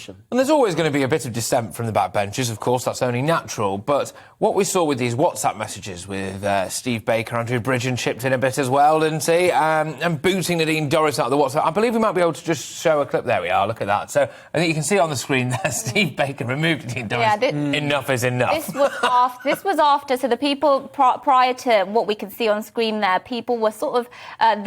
coalition. And there's always going to be a bit of dissent from the backbenchers, of course, that's only natural. But what we saw with these WhatsApp messages with Steve Baker, Andrew Bridgen chipped in a bit as well, didn't he? And booting Nadine Dorries out of the WhatsApp. I believe we might be able to just show a clip. There we are, look at that. So I think you can see on the screen there, Steve Baker removed Nadine Dorries. Enough is enough. This was after, so the people prior to what we can see on screen there, people were sort of,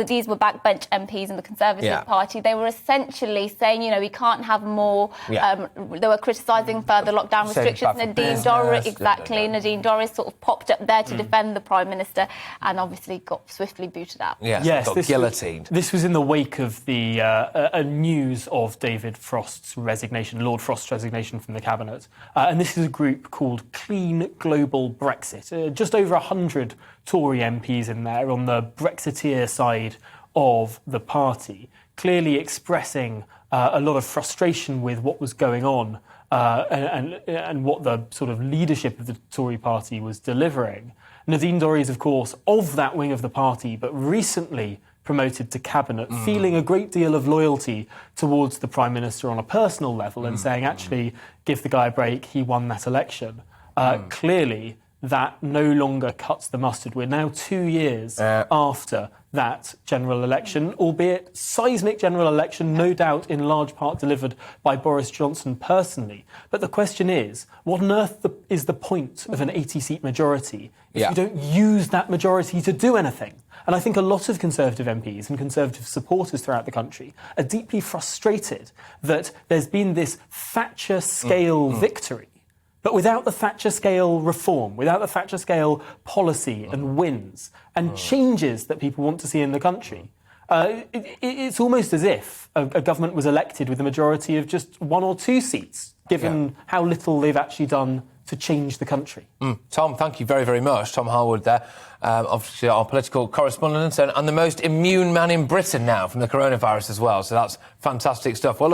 these were backbench MPs in the Conservative Party. They were essentially saying, you know, we can't have more. They were criticising further lockdown restrictions. Nadine Dorries sort of popped up there to defend the Prime Minister and obviously got swiftly booted out. Yes, got guillotined. This was in the wake of the news of David Frost's resignation, Lord Frost's resignation from the Cabinet. And this is a group called Clean Global Brexit. Just over 100 Tory MPs in there on the Brexiteer side of the party, clearly expressing a lot of frustration with what was going on and what the sort of leadership of the Tory party was delivering. Nadine Dorries, of course, of that wing of the party, but recently promoted to Cabinet, feeling a great deal of loyalty towards the Prime Minister on a personal level and saying, actually, give the guy a break, he won that election. Clearly, that no longer cuts the mustard. We're now 2 years after that general election, albeit seismic general election, no doubt in large part delivered by Boris Johnson personally. But the question is, what on earth is the point of an 80-seat majority if you don't use that majority to do anything? And I think a lot of Conservative MPs and Conservative supporters throughout the country are deeply frustrated that there's been this Thatcher-scale victory, but without the Thatcher-scale reform, without the Thatcher-scale policy and wins and changes that people want to see in the country, it's almost as if a government was elected with a majority of just 1 or 2 seats, given how little they've actually done to change the country. Tom, thank you very, very much. Tom Harwood there, obviously our political correspondent and the most immune man in Britain now from the coronavirus as well. So that's fantastic stuff. Well,